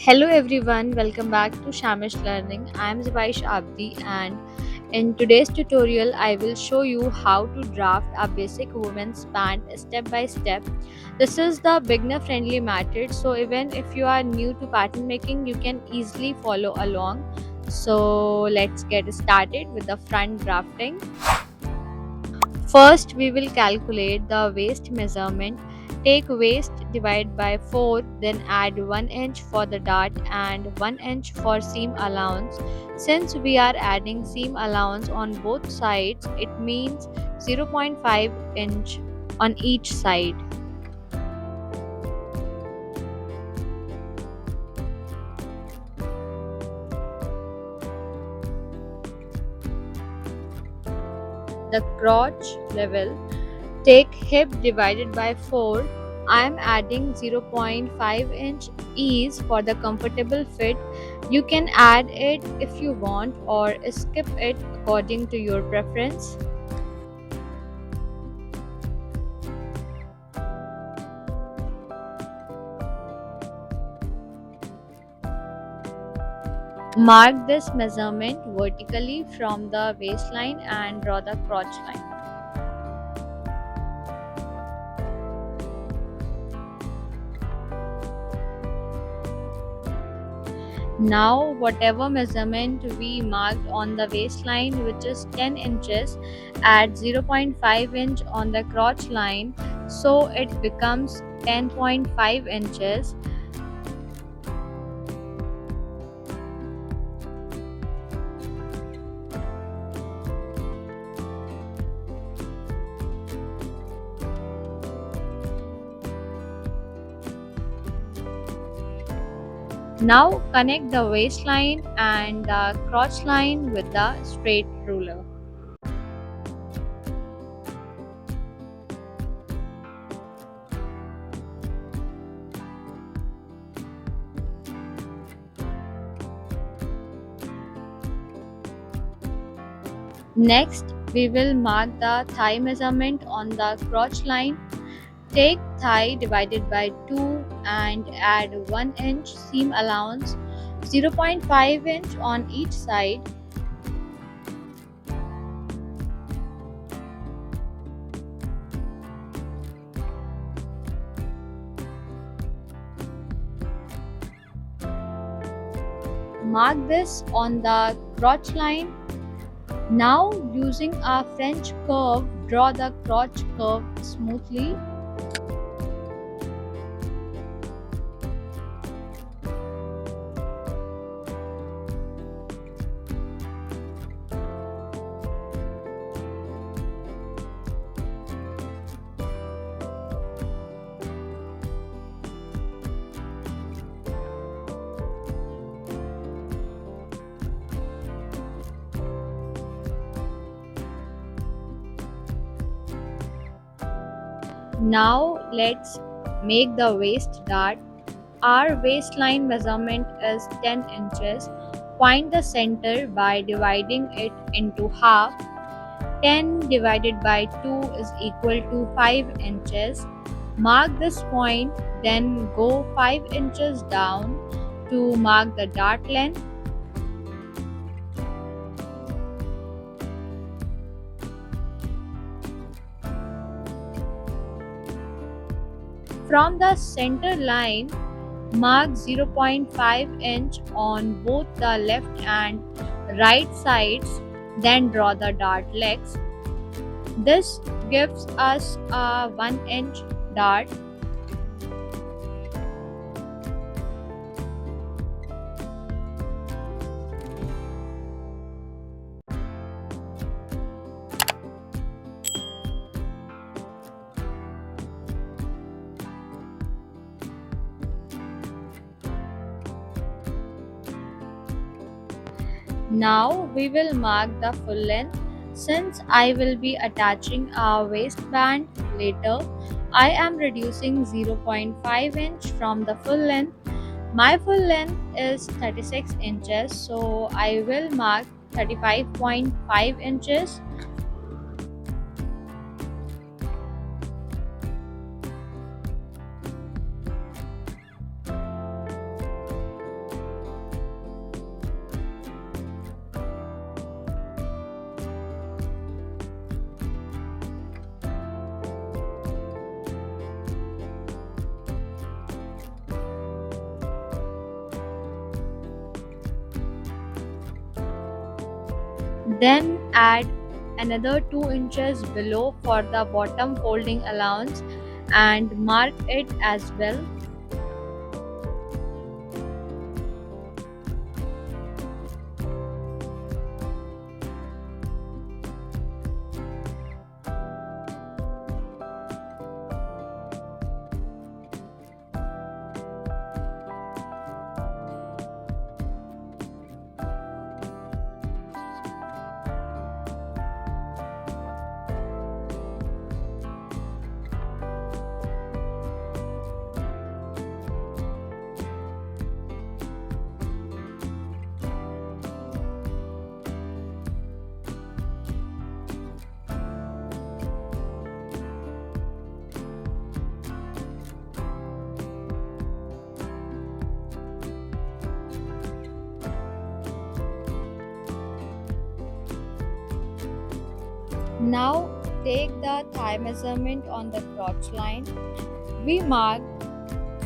Hello everyone, welcome back to Shamish Learning. I am Zibaish Abdi and in today's tutorial I will show you how to draft a basic women's pant step by step. This is the beginner friendly method, so even if you are new to pattern making you can easily follow along. So let's get started with the front drafting. First, we will calculate the waist measurement. Take waist divide by 4, then add 1 inch for the dart and 1 inch for seam allowance. Since we are adding seam allowance on both sides, it means 0.5 inch on each side. The crotch level, take hip divided by 4. I am adding 0.5 inch ease for the comfortable fit. You can add it if you want or skip it according to your preference. Mark this measurement vertically from the waistline and draw the crotch line. Now, whatever measurement we marked on the waistline, which is 10 inches, add 0.5 inch on the crotch line, so it becomes 10.5 inches. Now, connect the waistline and the crotch line with the straight ruler. Next, we will mark the thigh measurement on the crotch line. Take thigh divided by 2 and add 1 inch seam allowance, 0.5 inch on each side. Mark this on the crotch line. Now, using a French curve, draw the crotch curve smoothly. Now let's make the waist dart. Our waistline measurement is 10 inches. Find the center by dividing it into half. 10 divided by 2 is equal to 5 inches. Mark this point, then go 5 inches down to mark the dart length. From the center line, mark 0.5 inch on both the left and right sides, then draw the dart legs. This gives us a 1 inch dart. Now we will mark the full length. Since I will be attaching a waistband later, I am reducing 0.5 inch from the full length. My full length is 36 inches, so I will mark 35.5 inches. Then add another 2 inches below for the bottom folding allowance and mark it as well. Now take the thigh measurement on the crotch line. We marked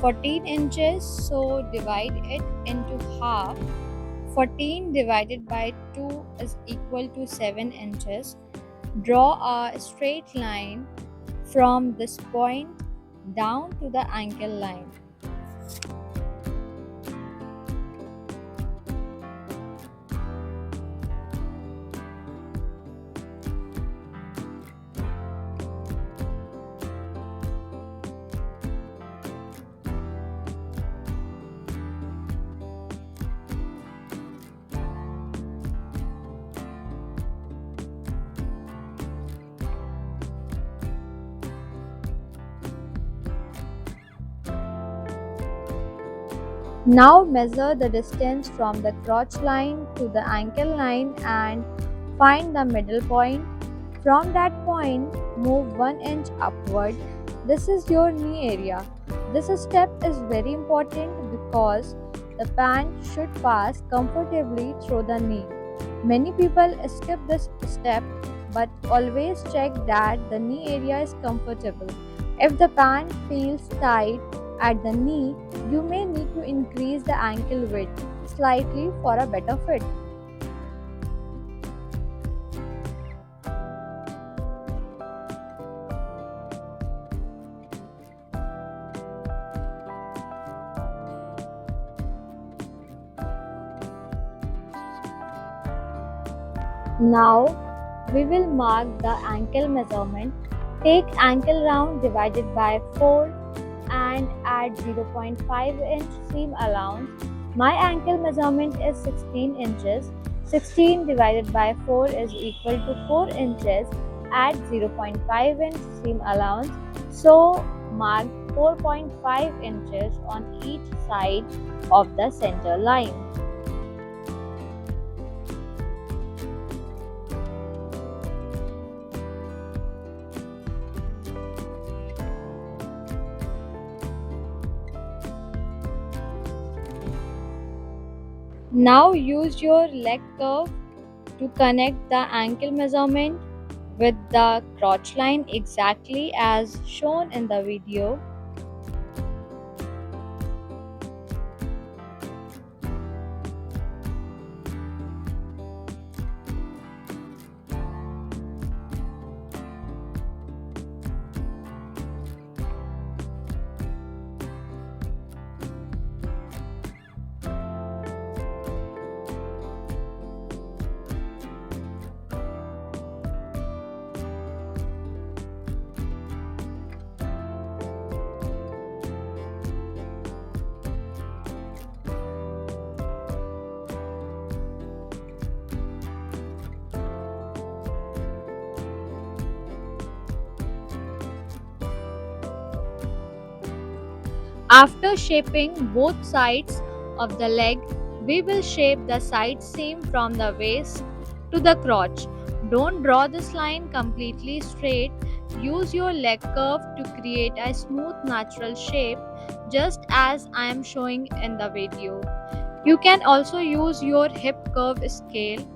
14 inches, so divide it into half. 14 divided by 2 is equal to 7 inches. Draw a straight line from this point down to the ankle line. Now measure the distance from the crotch line to the ankle line and find the middle point. From that point, move 1 inch upward. This is your knee area. This step is very important because the pant should pass comfortably through the knee. Many people skip this step, but always check that the knee area is comfortable. If the pant feels tight at the knee, you may need to increase the ankle width slightly for a better fit. Now we will mark the ankle measurement. Take ankle round divided by 4 and add 0.5 inch seam allowance. My ankle measurement is 16 inches. 16 divided by 4 is equal to 4 inches. Add 0.5 inch seam allowance. So mark 4.5 inches on each side of the center line. Now use your leg curve to connect the ankle measurement with the crotch line exactly as shown in the video. After shaping both sides of the leg, we will shape the side seam from the waist to the crotch. Don't draw this line completely straight. Use your leg curve to create a smooth natural shape just as I am showing in the video. You can also use your hip curve scale.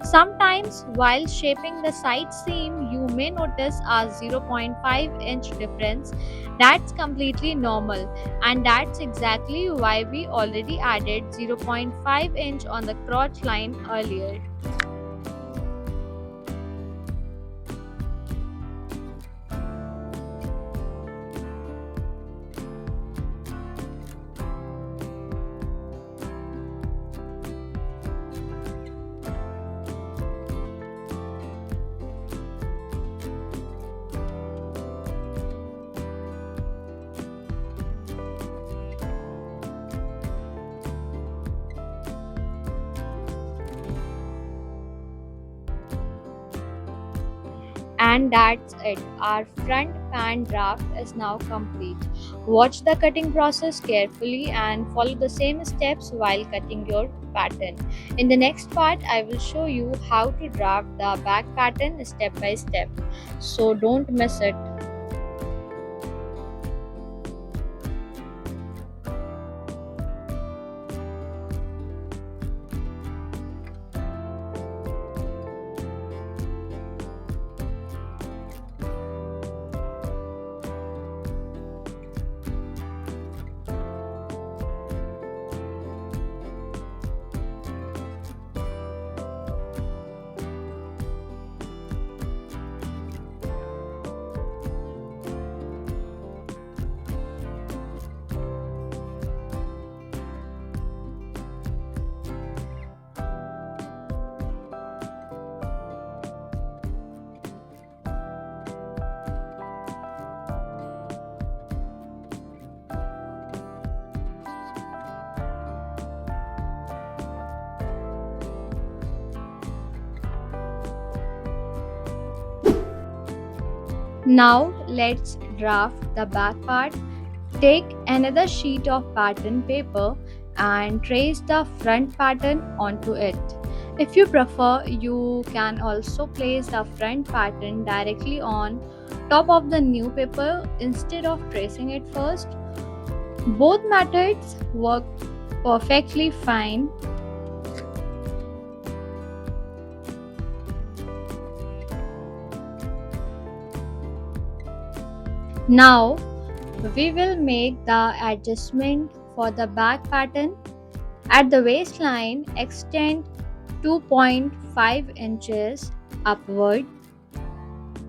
Sometimes while shaping the side seam, you may notice a 0.5 inch difference. That's completely normal, and that's exactly why we already added 0.5 inch on the crotch line earlier. And that's it. Our front pan draft is now complete. Watch the cutting process carefully and follow the same steps while cutting your pattern. In the next part, I will show you how to draft the back pattern step by step. So don't miss it. Now let's draft the back part. Take another sheet of pattern paper and trace the front pattern onto it. If you prefer, you can also place the front pattern directly on top of the new paper instead of tracing it first. Both methods work perfectly fine. Now we will make the adjustment for the back pattern. At the waistline, extend 2.5 inches upward,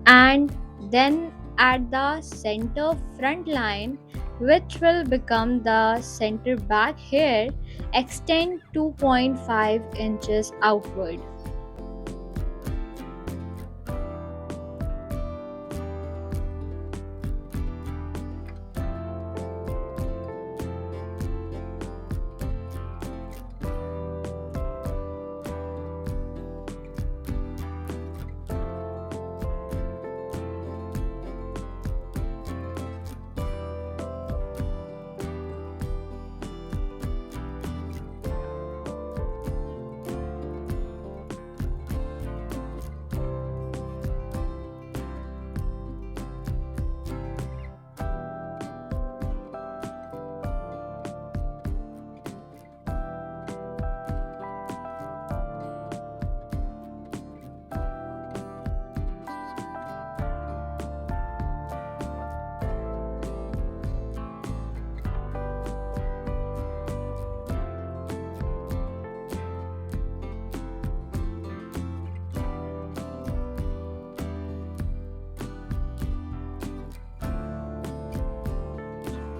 and then at the center front line, which will become the center back here, extend 2.5 inches outward.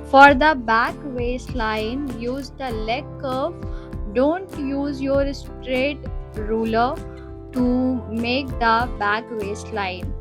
For the back waistline, use the leg curve. Don't use your straight ruler to make the back waistline.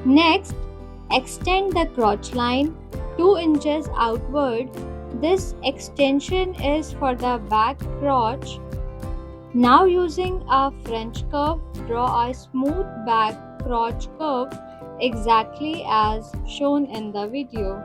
Next, extend the crotch line 2 inches outward. This extension is for the back crotch. Now using a French curve, draw a smooth back crotch curve exactly as shown in the video.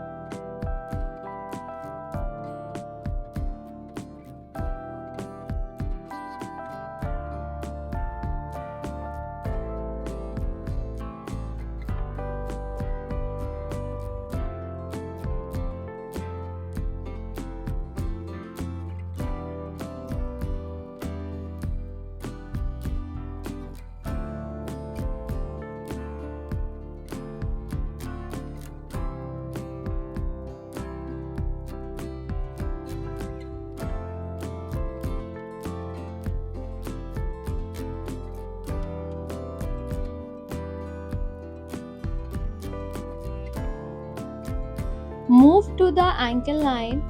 Move to the ankle line,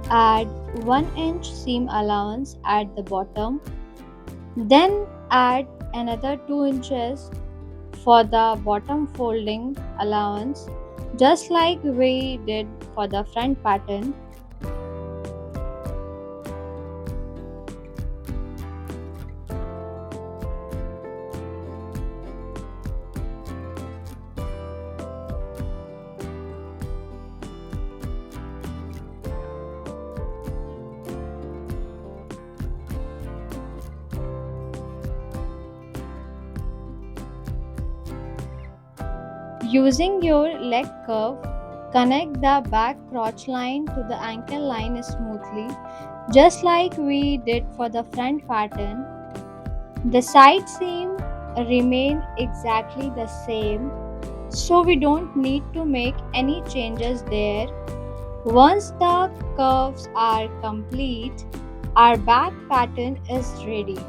add 1 inch seam allowance at the bottom, then add another 2 inches for the bottom folding allowance, just like we did for the front pattern. Using your leg curve, connect the back crotch line to the ankle line smoothly, just like we did for the front pattern. The side seam remain exactly the same, so we don't need to make any changes there. Once the curves are complete, our back pattern is ready.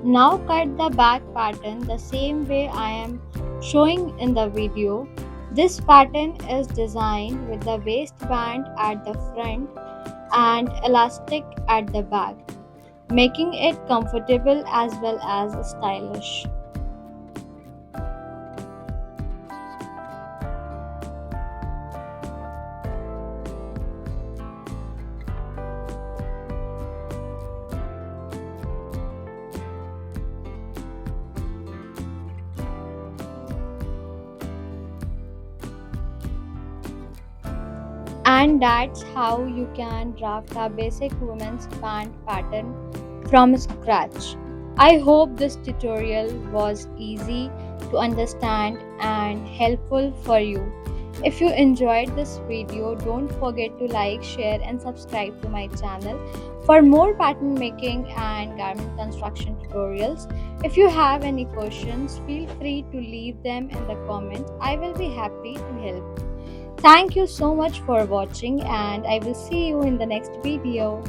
Now cut the back pattern the same way I am showing in the video. This pattern is designed with the waistband at the front and elastic at the back, making it comfortable as well as stylish. And that's how you can draft a basic women's pant pattern from scratch. I hope this tutorial was easy to understand and helpful for you. If you enjoyed this video, don't forget to like, share and subscribe to my channel for more pattern making and garment construction tutorials. If you have any questions, feel free to leave them in the comment. I will be happy to help. Thank you so much for watching and I will see you in the next video.